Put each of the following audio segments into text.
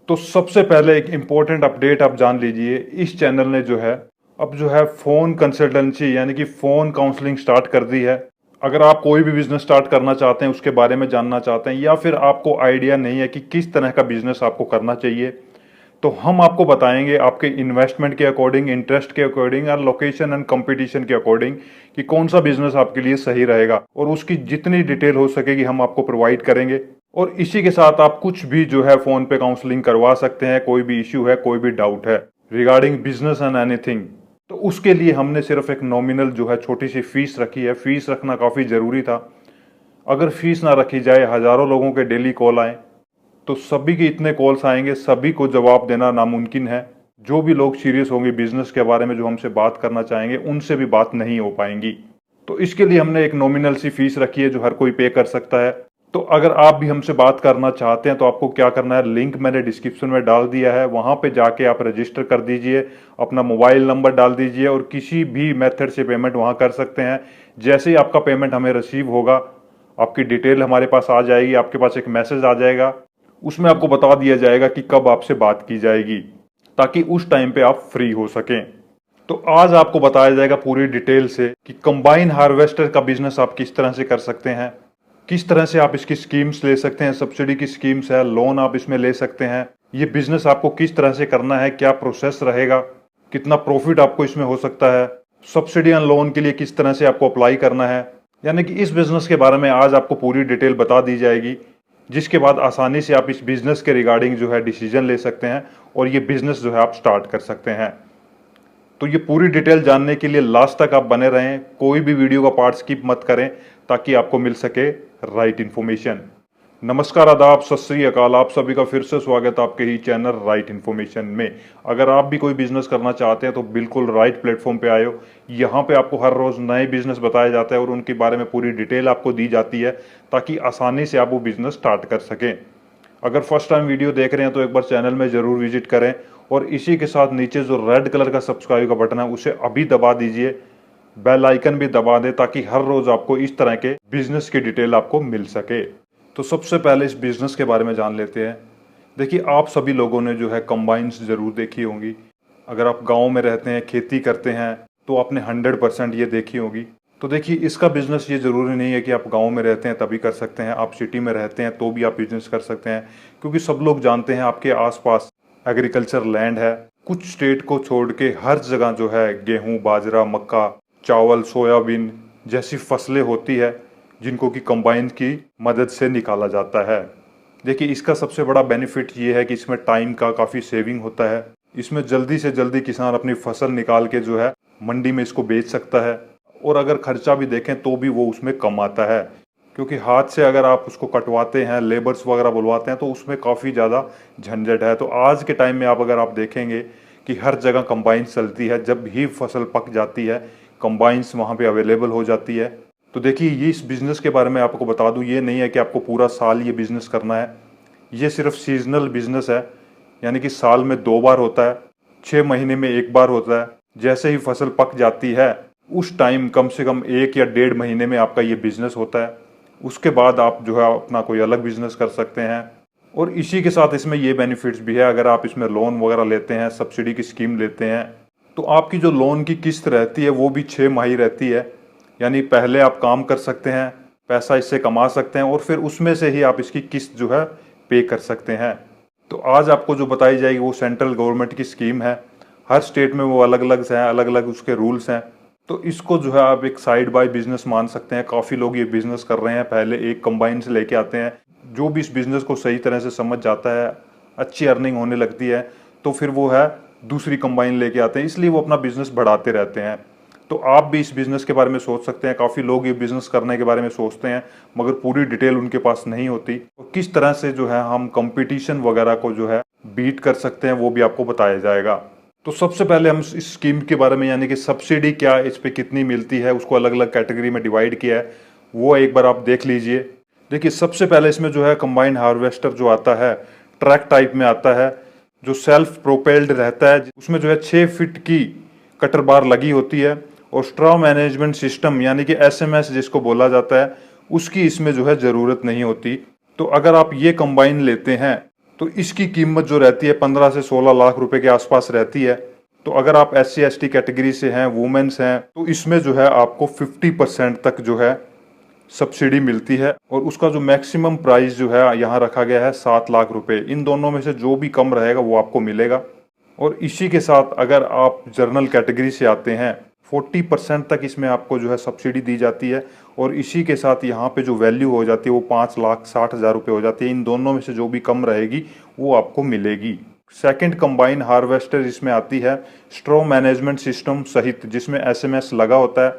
तो सबसे पहले एक इम्पोर्टेंट अपडेट आप जान लीजिए, इस चैनल ने जो है अब जो है फ़ोन कंसल्टेंसी यानी कि फ़ोन काउंसलिंग स्टार्ट कर दी है। अगर आप कोई भी बिज़नेस स्टार्ट करना चाहते हैं, उसके बारे में जानना चाहते हैं, या फिर आपको आइडिया नहीं है कि किस तरह का बिज़नेस आपको करना चाहिए, तो हम आपको बताएंगे आपके इन्वेस्टमेंट के अकॉर्डिंग, इंटरेस्ट के अकॉर्डिंग और लोकेशन एंड कंपटीशन के अकॉर्डिंग कि कौन सा बिज़नेस आपके लिए सही रहेगा, और उसकी जितनी डिटेल हो सकेगी हम आपको प्रोवाइड करेंगे। और इसी के साथ आप कुछ भी जो है फ़ोन पे काउंसलिंग करवा सकते हैं, कोई भी इश्यू है, कोई भी डाउट है रिगार्डिंग बिजनेस एंड एनीथिंग। तो उसके लिए हमने सिर्फ एक नॉमिनल जो है छोटी सी फीस रखी है। फीस रखना काफ़ी ज़रूरी था। अगर फीस ना रखी जाए, हज़ारों लोगों के डेली कॉल आए, तो सभी के इतने कॉल्स आएंगे, सभी को जवाब देना नामुमकिन है। जो भी लोग सीरियस होंगे बिजनेस के बारे में, जो हमसे बात करना चाहेंगे, उनसे भी बात नहीं हो पाएंगी। तो इसके लिए हमने एक नॉमिनल सी फीस रखी है जो हर कोई पे कर सकता है। तो अगर आप भी हमसे बात करना चाहते हैं तो आपको क्या करना है, लिंक मैंने डिस्क्रिप्शन में डाल दिया है, वहां पे जाके आप रजिस्टर कर दीजिए, अपना मोबाइल नंबर डाल दीजिए और किसी भी मेथड से पेमेंट वहां कर सकते हैं। जैसे ही आपका पेमेंट हमें रिसीव होगा, आपकी डिटेल हमारे पास आ जाएगी, आपके पास एक मैसेज आ जाएगा, उसमें आपको बता दिया जाएगा कि कब आपसे बात की जाएगी, ताकि उस टाइम पे आप फ्री हो सकें। तो आज आपको बताया जाएगा पूरी डिटेल से कि कंबाइन हार्वेस्टर का बिजनेस आप किस तरह से कर सकते हैं, किस तरह से आप इसकी स्कीम्स ले सकते हैं, सब्सिडी की स्कीम्स है, लोन आप इसमें ले सकते हैं, ये बिजनेस आपको किस तरह से करना है, क्या प्रोसेस रहेगा, कितना प्रॉफिट आपको इसमें हो सकता है, सब्सिडी एंड लोन के लिए किस तरह से आपको अप्लाई करना है। यानी कि इस बिजनेस के बारे में आज आपको पूरी डिटेल बता दी जाएगी, जिसके बाद आसानी से आप इस बिजनेस के रिगार्डिंग जो है डिसीजन ले सकते हैं और ये बिजनेस जो है आप स्टार्ट कर सकते हैं। तो ये पूरी डिटेल जानने के लिए लास्ट तक आप बने रहें, कोई भी वीडियो का पार्ट स्किप मत करें, ताकि आपको मिल सके राइट इन्फॉर्मेशन। नमस्कार, आदाब, सत श्री अकाल, आप सभी का फिर से स्वागत है आपके ही चैनल राइट इन्फॉर्मेशन में। अगर आप भी कोई बिजनेस करना चाहते हैं तो बिल्कुल राइट प्लेटफॉर्म पे आए हो। यहाँ पे आपको हर रोज नए बिजनेस बताया जाता है और उनके बारे में पूरी डिटेल आपको दी जाती है, ताकि आसानी से आप वो बिजनेस स्टार्ट कर सकें। अगर फर्स्ट टाइम वीडियो देख रहे हैं तो एक बार चैनल में जरूर विजिट करें, और इसी के साथ नीचे जो रेड कलर का सब्सक्राइब का बटन है उसे अभी दबा दीजिए, बेल आइकन भी दबा दें, ताकि हर रोज आपको इस तरह के बिजनेस की डिटेल आपको मिल सके। तो सबसे पहले इस बिजनेस के बारे में जान लेते हैं। देखिए, आप सभी लोगों ने जो है कंबाइंस जरूर देखी होंगी। अगर आप गांव में रहते हैं, खेती करते हैं, तो आपने 100% ये देखी होगी। तो देखिए, इसका बिजनेस ये जरूरी नहीं है कि आप गांव में रहते हैं तभी कर सकते हैं, आप सिटी में रहते हैं तो भी आप बिजनेस कर सकते हैं, क्योंकि सब लोग जानते हैं आपके आसपास एग्रीकल्चर लैंड है। कुछ स्टेट को छोड़ के हर जगह जो है गेहूं, बाजरा, मक्का, चावल, सोयाबीन जैसी फसलें होती है, जिनको कि कंबाइन की मदद से निकाला जाता है। देखिए, इसका सबसे बड़ा बेनिफिट ये है कि इसमें टाइम का काफ़ी सेविंग होता है। इसमें जल्दी से जल्दी किसान अपनी फसल निकाल के जो है मंडी में इसको बेच सकता है, और अगर खर्चा भी देखें तो भी वो उसमें कम आता है, क्योंकि हाथ से अगर आप उसको कटवाते हैं, लेबर्स वगैरह बुलवाते हैं, तो उसमें काफ़ी ज़्यादा झंझट है। तो आज के टाइम में अगर आप देखेंगे कि हर जगह कंबाइंस चलती है, जब भी फसल पक जाती है कंबाइंस वहाँ पे अवेलेबल हो जाती है। तो देखिए, ये इस बिज़नेस के बारे में आपको बता दूं, ये नहीं है कि आपको पूरा साल ये बिज़नेस करना है। ये सिर्फ सीजनल बिज़नेस है, यानी कि साल में 2 बार होता है, 6 महीने में 1 बार होता है। जैसे ही फसल पक जाती है उस टाइम कम से कम 1 या 1.5 महीने में आपका ये बिज़नेस होता है। उसके बाद आप जो है अपना कोई अलग बिज़नेस कर सकते हैं। और इसी के साथ इसमें ये बेनिफिट्स भी है, अगर आप इसमें लोन वगैरह लेते हैं, सब्सिडी की स्कीम लेते हैं, तो आपकी जो लोन की किस्त रहती है वो भी 6 माही रहती है। यानी पहले आप काम कर सकते हैं, पैसा इससे कमा सकते हैं, और फिर उसमें से ही आप इसकी किस्त जो है पे कर सकते हैं। तो आज आपको जो बताई जाएगी वो सेंट्रल गवर्नमेंट की स्कीम है। हर स्टेट में वो अलग अलग हैं, अलग अलग उसके रूल्स हैं। तो इसको जो है आप एक साइड बाय बिजनेस मान सकते हैं। काफ़ी लोग ये बिजनेस कर रहे हैं, पहले एक कंबाइन से लेके आते हैं। जो भी इस बिजनेस को सही तरह से समझ जाता है, अच्छी अर्निंग होने लगती है, तो फिर वो है दूसरी कंबाइन लेके आते हैं, इसलिए वो अपना बिजनेस बढ़ाते रहते हैं। तो आप भी इस बिजनेस के बारे में सोच सकते हैं। काफ़ी लोग ये बिजनेस करने के बारे में सोचते हैं, मगर पूरी डिटेल उनके पास नहीं होती। और किस तरह से जो है हम कंपटीशन वगैरह को जो है बीट कर सकते हैं, वो भी आपको बताया जाएगा। तो सबसे पहले हम इस स्कीम के बारे में, यानी कि सब्सिडी क्या, इस पे कितनी मिलती है, उसको अलग अलग कैटेगरी में डिवाइड किया है, वो एक बार आप देख लीजिए। देखिए, सबसे पहले इसमें जो है कंबाइन हार्वेस्टर जो आता है, ट्रैक टाइप में आता है, जो सेल्फ प्रोपेल्ड रहता है। उसमें जो है 6 फीट की कटर बार लगी होती है, और स्ट्रॉ मैनेजमेंट सिस्टम यानी कि SMS जिसको बोला जाता है, उसकी इसमें जो है ज़रूरत नहीं होती। तो अगर आप ये कंबाइन लेते हैं तो इसकी कीमत जो रहती है 15 से 16 लाख रुपए के आसपास रहती है। तो अगर आप SC ST कैटेगरी से हैं, वुमेन्स हैं, तो इसमें जो है आपको 50% तक जो है सब्सिडी मिलती है। और उसका जो मैक्सिमम प्राइस जो है यहाँ रखा गया है 7 लाख रुपए। इन दोनों में से जो भी कम रहेगा वो आपको मिलेगा। और इसी के साथ अगर आप जनरल कैटेगरी से आते हैं 40% तक इसमें आपको जो है सब्सिडी दी जाती है। और इसी के साथ यहाँ पे जो वैल्यू हो जाती है वो 5,60,000 रुपये हो जाती है। इन दोनों में से जो भी कम रहेगी वो आपको मिलेगी। सेकंड कंबाइन हार्वेस्टर इसमें आती है स्ट्रॉ मैनेजमेंट सिस्टम सहित, जिसमें SMS लगा होता है।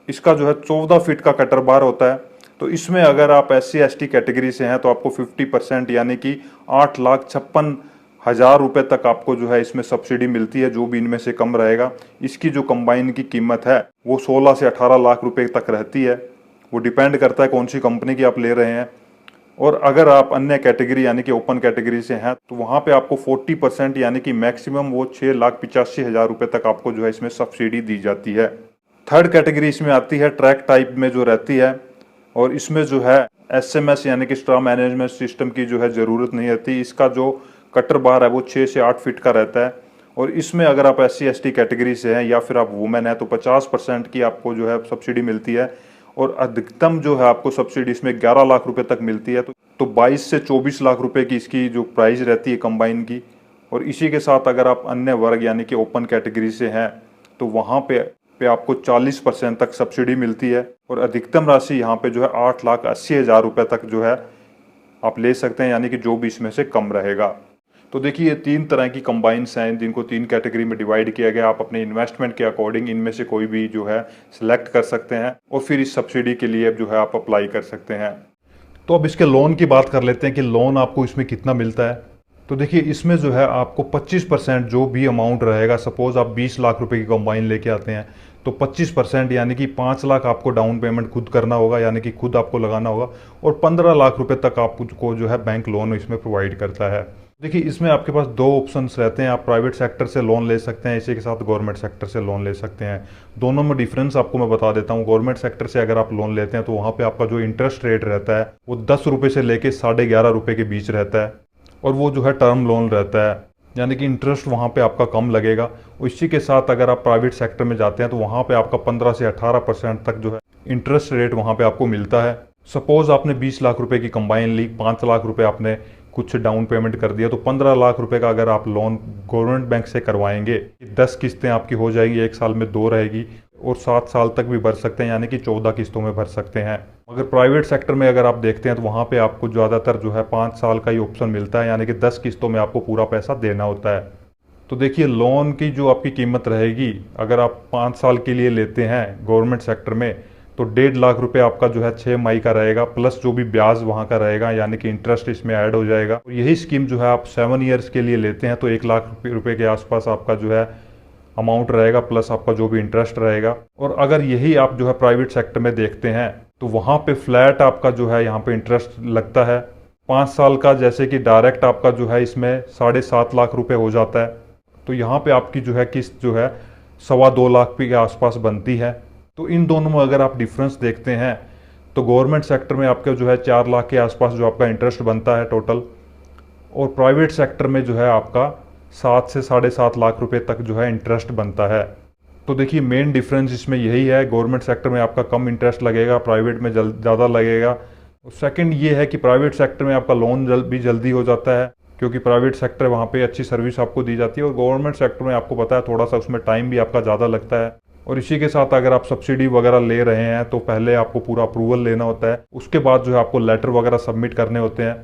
इसका जो है 14 फीट का कटर बार होता है। तो इसमें अगर आप SC ST कैटेगरी से हैं तो आपको 50% यानी कि 8,56,000 रुपये तक आपको जो है इसमें सब्सिडी मिलती है, जो भी इनमें से कम रहेगा। इसकी जो कंबाइन की कीमत है वो 16 से 18 लाख रुपए तक रहती है। वो डिपेंड करता है कौन सी कंपनी की आप ले रहे हैं। और अगर आप अन्य कैटेगरी यानी कि ओपन कैटेगरी से हैं तो वहाँ पे आपको 40% यानी कि मैक्सिमम वो 6,85,000 रुपये तक आपको जो है इसमें सब्सिडी दी जाती है। थर्ड कैटेगरी इसमें आती है ट्रैक टाइप में जो रहती है। और इसमें जो है SMS यानी कि स्ट्रॉ मैनेजमेंट सिस्टम की जो है ज़रूरत नहीं रहती। इसका जो कटर बार है वो 6 से 8 फीट का रहता है। और इसमें अगर आप SC ST कैटेगरी से हैं या फिर आप वुमेन है तो 50% की आपको जो है सब्सिडी मिलती है। और अधिकतम जो है आपको सब्सिडी इसमें 11 लाख रुपए तक मिलती है। तो 22 से 24 लाख रुपए की इसकी जो प्राइस रहती है कंबाइन की। और इसी के साथ अगर आप अन्य वर्ग यानी कि ओपन कैटेगरी से हैं तो वहाँ पे आपको 40% तक सब्सिडी मिलती है। और अधिकतम राशि यहाँ पे जो है 8,80,000 रुपये तक जो है आप ले सकते हैं, यानी कि जो भी इसमें से कम रहेगा। तो देखिए ये 3 तरह की कंबाइंस हैं जिनको 3 कैटेगरी में डिवाइड किया गया। आप अपने इन्वेस्टमेंट के अकॉर्डिंग इनमें से कोई भी जो है सिलेक्ट कर सकते हैं और फिर इस सब्सिडी के लिए जो है आप अप्लाई कर सकते हैं। तो अब इसके लोन की बात कर लेते हैं कि लोन आपको इसमें कितना मिलता है। तो देखिए इसमें जो है आपको 25% जो भी अमाउंट रहेगा, सपोज आप 20 लाख रुपए की कंबाइन लेके आते हैं तो 25% यानी कि 5 लाख आपको डाउन पेमेंट खुद करना होगा, यानी कि खुद आपको लगाना होगा। और 15 लाख रुपए तक आपको जो है बैंक लोन इसमें प्रोवाइड करता है। देखिए इसमें आपके पास 2 ऑप्शंस रहते हैं। आप प्राइवेट सेक्टर से लोन ले सकते हैं, इसी के साथ गवर्नमेंट सेक्टर से लोन ले सकते हैं। दोनों में डिफरेंस आपको मैं बता देता हूँ। गवर्नमेंट सेक्टर से अगर आप लोन लेते हैं तो वहाँ पे आपका जो इंटरेस्ट रेट रहता है वो 10 रुपये से लेके 11.5 रुपये के बीच रहता है। और वो जो है टर्म लोन रहता है, यानी कि इंटरेस्ट वहाँ पे आपका कम लगेगा। इसी के साथ अगर आप प्राइवेट सेक्टर में जाते हैं तो वहाँ पे आपका 15 से 18% तक जो है इंटरेस्ट रेट वहाँ पे आपको मिलता है। सपोज आपने 20 लाख रुपए की कंबाइन ली, 5 लाख रुपए आपने कुछ डाउन पेमेंट कर दिया, तो 15 लाख रुपए का अगर आप लोन गवर्नमेंट बैंक से करवाएंगे, 10 किस्तें आपकी हो जाएगी, 1 साल में 2 रहेगी और 7 साल तक भी भर सकते हैं, यानी कि 14 किस्तों में भर सकते हैं। अगर प्राइवेट सेक्टर में अगर आप देखते हैं तो वहाँ पे आपको ज़्यादातर जो है 5 साल का ही ऑप्शन मिलता है, यानी कि 10 किस्तों में आपको पूरा पैसा देना होता है। तो देखिए लोन की जो आपकी कीमत रहेगी, अगर आप 5 साल के लिए लेते हैं गवर्नमेंट सेक्टर में तो 1.5 लाख रुपए आपका जो है 6 माही का रहेगा, प्लस जो भी ब्याज वहाँ का रहेगा, यानी कि इंटरेस्ट इसमें ऐड हो जाएगा। और यही स्कीम जो है आप 7 ईयर्स के लिए लेते हैं तो 1 लाख रुपए के आसपास आपका जो है अमाउंट रहेगा, प्लस आपका जो भी इंटरेस्ट रहेगा। और अगर यही आप जो है प्राइवेट सेक्टर में देखते हैं तो वहाँ पे फ्लैट आपका जो है यहाँ पे इंटरेस्ट लगता है 5 साल का, जैसे कि डायरेक्ट आपका जो है इसमें 7.5 लाख रुपए हो जाता है। तो यहाँ पे आपकी जो है किस्त जो है 2.25 लाख के आसपास बनती है। तो इन दोनों में अगर आप डिफरेंस देखते हैं तो गवर्नमेंट सेक्टर में आपका जो है 4 लाख के आसपास जो आपका इंटरेस्ट बनता है टोटल, और प्राइवेट सेक्टर में जो है आपका 7 से 7.5 लाख रुपए तक जो है इंटरेस्ट बनता है। तो देखिए मेन डिफरेंस इसमें यही है, गवर्नमेंट सेक्टर में आपका कम इंटरेस्ट लगेगा, प्राइवेट में ज़्यादा लगेगा। सेकंड ये है कि प्राइवेट सेक्टर में आपका लोन भी जल्दी हो जाता है, क्योंकि प्राइवेट सेक्टर वहाँ पे अच्छी सर्विस आपको दी जाती है। और गवर्नमेंट सेक्टर में आपको पता है थोड़ा सा उसमें टाइम भी आपका ज़्यादा लगता है। और इसी के साथ अगर आप सब्सिडी वगैरह ले रहे हैं तो पहले आपको पूरा अप्रूवल लेना होता है, उसके बाद जो है आपको लेटर वगैरह सबमिट करने होते हैं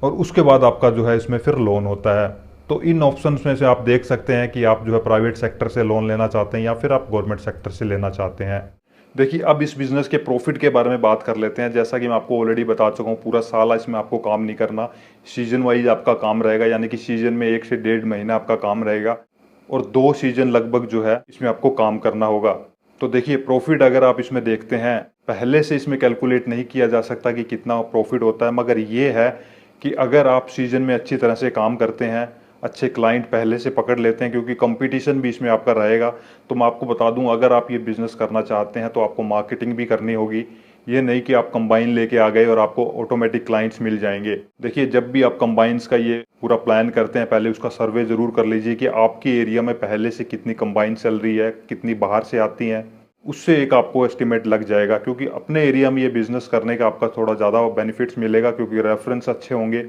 और उसके बाद आपका जो है इसमें फिर लोन होता है। तो इन ऑप्शंस में से आप देख सकते हैं कि आप जो है प्राइवेट सेक्टर से लोन लेना चाहते हैं या फिर आप गवर्नमेंट सेक्टर से लेना चाहते हैं। देखिए अब इस बिज़नेस के प्रॉफिट के बारे में बात कर लेते हैं। जैसा कि मैं आपको ऑलरेडी बता चुका हूँ, पूरा साल इसमें आपको काम नहीं करना, सीजन वाइज आपका काम रहेगा, यानी कि सीजन में 1 से 1.5 महीना आपका काम रहेगा और 2 सीजन लगभग जो है इसमें आपको काम करना होगा। तो देखिए प्रॉफिट अगर आप इसमें देखते हैं, पहले से इसमें कैलकुलेट नहीं किया जा सकता कि कितना प्रॉफिट होता है, मगर ये है कि अगर आप सीजन में अच्छी तरह से काम करते हैं, अच्छे क्लाइंट पहले से पकड़ लेते हैं, क्योंकि कंपटीशन भी इसमें आपका रहेगा। तो मैं आपको बता दूं, अगर आप ये बिज़नेस करना चाहते हैं तो आपको मार्केटिंग भी करनी होगी, ये नहीं कि आप कंबाइन लेके आ गए और आपको ऑटोमेटिक क्लाइंट्स मिल जाएंगे। देखिए, जब भी आप कंबाइंस का ये पूरा प्लान करते हैं, पहले उसका सर्वे ज़रूर कर लीजिए कि आपके एरिया में पहले से कितनी कंबाइन चल रही है, कितनी बाहर से आती हैं। उससे एक आपको एस्टिमेट लग जाएगा, क्योंकि अपने एरिया में ये बिजनेस करने का आपका थोड़ा ज़्यादा बेनिफिट्स मिलेगा, क्योंकि रेफरेंस अच्छे होंगे।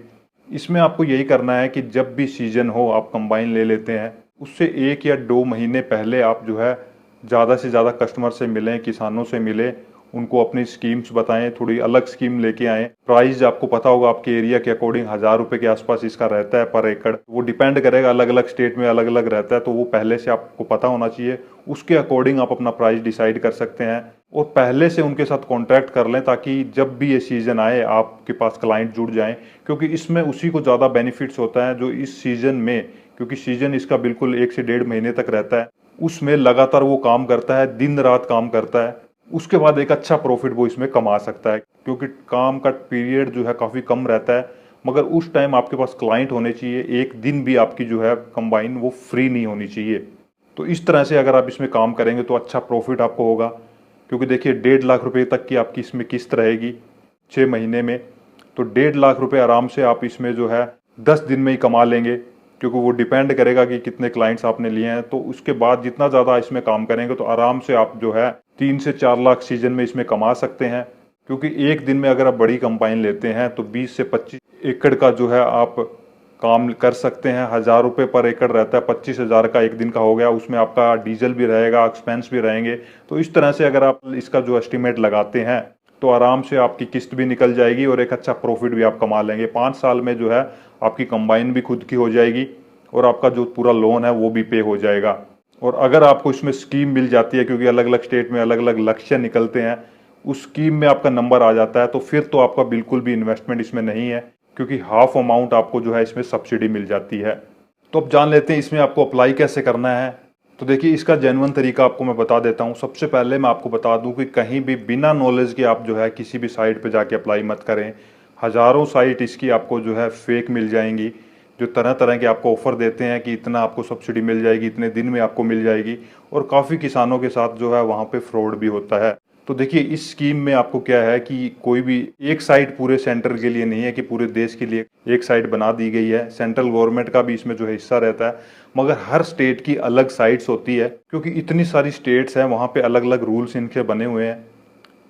इसमें आपको यही करना है कि जब भी सीजन हो आप कंबाइन ले लेते हैं, उससे 1 या 2 महीने पहले आप जो है ज़्यादा से ज़्यादा कस्टमर से मिलें, किसानों से मिलें, उनको अपनी स्कीम्स बताएं, थोड़ी अलग स्कीम लेके आएँ। प्राइस आपको पता होगा आपके एरिया के अकॉर्डिंग 1000 रुपये के आसपास इसका रहता है पर एकड़। वो डिपेंड करेगा, अलग अलग स्टेट में अलग अलग रहता है, तो वो पहले से आपको पता होना चाहिए। उसके अकॉर्डिंग आप अपना प्राइस डिसाइड कर सकते हैं और पहले से उनके साथ कॉन्टैक्ट कर लें, ताकि जब भी ये सीज़न आए आपके पास क्लाइंट जुड़ जाएं। क्योंकि इसमें उसी को ज़्यादा बेनिफिट्स होता है जो इस सीज़न में, क्योंकि सीज़न इसका बिल्कुल 1 से 1.5 महीने तक रहता है, उसमें लगातार वो काम करता है, दिन रात काम करता है। उसके बाद एक अच्छा प्रॉफिट वो इसमें कमा सकता है, क्योंकि काम का पीरियड जो है काफ़ी कम रहता है। मगर उस टाइम आपके पास क्लाइंट होने चाहिए, एक दिन भी आपकी जो है कंबाइन वो फ्री नहीं होनी चाहिए। तो इस तरह से अगर आप इसमें काम करेंगे तो अच्छा प्रॉफिट आपको होगा। क्योंकि देखिए, 1.5 लाख रुपए तक की आपकी इसमें किस्त रहेगी 6 महीने में, तो 1.5 लाख रुपए आराम से आप इसमें जो है 10 दिन में ही कमा लेंगे। क्योंकि वो डिपेंड करेगा कि कितने क्लाइंट्स आपने लिए हैं। तो उसके बाद जितना ज़्यादा इसमें काम करेंगे तो आराम से आप जो है 3 से 4 लाख सीजन में इसमें कमा सकते हैं। क्योंकि एक दिन में अगर आप बड़ी कंबाइन लेते हैं तो 20 से 25 एकड़ का जो है आप काम कर सकते हैं। 1000 रुपये पर एकड़ रहता है, 25,000 का एक दिन का हो गया। उसमें आपका डीजल भी रहेगा, एक्सपेंस भी रहेंगे। तो इस तरह से अगर आप इसका जो एस्टिमेट लगाते हैं तो आराम से आपकी किस्त भी निकल जाएगी और एक अच्छा प्रॉफिट भी आप कमा लेंगे। 5 साल में जो है आपकी कंबाइन भी खुद की हो जाएगी और आपका जो पूरा लोन है वो भी पे हो जाएगा। और अगर आपको इसमें स्कीम मिल जाती है, क्योंकि अलग अलग स्टेट में अलग अलग लक्ष्य निकलते हैं, उस स्कीम में आपका नंबर आ जाता है, तो फिर तो आपका बिल्कुल भी इन्वेस्टमेंट इसमें नहीं है, क्योंकि हाफ अमाउंट आपको जो है इसमें सब्सिडी मिल जाती है। तो अब जान लेते हैं इसमें आपको अप्लाई कैसे करना है। तो देखिए, इसका जेन्युइन तरीका आपको मैं बता देता हूँ। सबसे पहले मैं आपको बता दूं कि कहीं भी बिना नॉलेज के आप जो है किसी भी साइट पे जाके अप्लाई मत करें। हज़ारों साइट इसकी आपको जो है फेक मिल जाएंगी, जो तरह तरह के आपको ऑफर देते हैं कि इतना आपको सब्सिडी मिल जाएगी, इतने दिन में आपको मिल जाएगी। और काफ़ी किसानों के साथ जो है वहाँ पे फ्रॉड भी होता है। तो देखिए, इस स्कीम में आपको क्या है कि कोई भी एक साइट पूरे सेंटर के लिए नहीं है कि पूरे देश के लिए एक साइट बना दी गई है। सेंट्रल गवर्नमेंट का भी इसमें जो है हिस्सा रहता है, मगर हर स्टेट की अलग साइट्स होती है। क्योंकि इतनी सारी स्टेट्स हैं, वहाँ पे अलग अलग रूल्स इनके बने हुए हैं।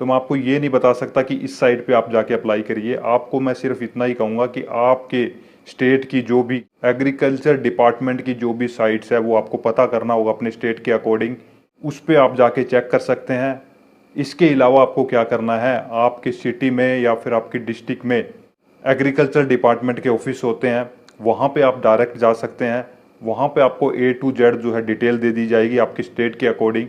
तो मैं आपको ये नहीं बता सकता कि इस साइट पे आप जाके अप्लाई करिए। आपको मैं सिर्फ इतना ही कहूँगा कि आपके स्टेट की जो भी एग्रीकल्चर डिपार्टमेंट की जो भी साइट्स है वो आपको पता करना होगा अपने स्टेट के अकॉर्डिंग। उस पर आप जाके चेक कर सकते हैं। इसके अलावा आपको क्या करना है, आपकी सिटी में या फिर आपकी डिस्ट्रिक्ट में एग्रीकल्चर डिपार्टमेंट के ऑफिस होते हैं, वहाँ पे आप डायरेक्ट जा सकते हैं। वहाँ पे आपको A to Z जो है डिटेल दे दी जाएगी आपकी स्टेट के अकॉर्डिंग।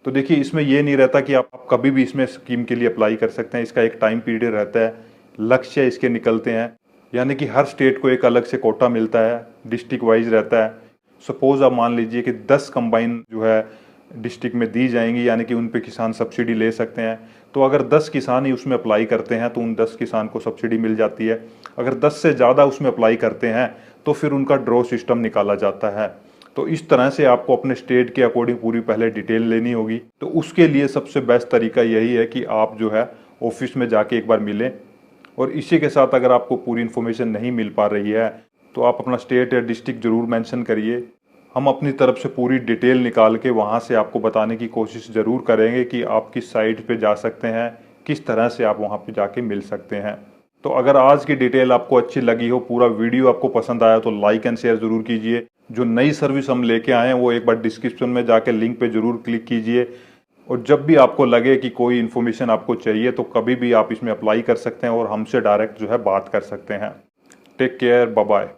तो देखिए, इसमें ये नहीं रहता कि आप कभी भी इसमें स्कीम के लिए अप्लाई कर सकते हैं। इसका एक टाइम पीरियड रहता है, लक्ष्य इसके निकलते हैं, यानी कि हर स्टेट को एक अलग से कोटा मिलता है, डिस्ट्रिक्ट वाइज रहता है। सपोज आप मान लीजिए कि 10 कंबाइन जो है डिस्ट्रिक्ट में दी जाएंगी, यानी कि उन पे किसान सब्सिडी ले सकते हैं। तो अगर 10 किसान ही उसमें अप्लाई करते हैं तो उन 10 किसान को सब्सिडी मिल जाती है। अगर 10 से ज़्यादा उसमें अप्लाई करते हैं तो फिर उनका ड्रॉ सिस्टम निकाला जाता है। तो इस तरह से आपको अपने स्टेट के अकॉर्डिंग पूरी पहले डिटेल लेनी होगी। तो उसके लिए सबसे बेस्ट तरीका यही है कि आप जो है ऑफिस में जाके एक बार मिलें। और इसी के साथ अगर आपको पूरी इन्फॉर्मेशन नहीं मिल पा रही है तो आप अपना स्टेट या डिस्ट्रिक्ट ज़रूर मेंशन करिए। हम अपनी तरफ से पूरी डिटेल निकाल के वहाँ से आपको बताने की कोशिश ज़रूर करेंगे कि आप किस साइट पे जा सकते हैं, किस तरह से आप वहाँ पे जाके मिल सकते हैं। तो अगर आज की डिटेल आपको अच्छी लगी हो, पूरा वीडियो आपको पसंद आया, तो लाइक एंड शेयर ज़रूर कीजिए। जो नई सर्विस हम लेके आए हैं वो एक बार डिस्क्रिप्शन में जाके लिंक पे ज़रूर क्लिक कीजिए। और जब भी आपको लगे कि कोई इन्फॉर्मेशन आपको चाहिए तो कभी भी आप इसमें अप्लाई कर सकते हैं और हमसे डायरेक्ट जो है बात कर सकते हैं। Take care, bye bye.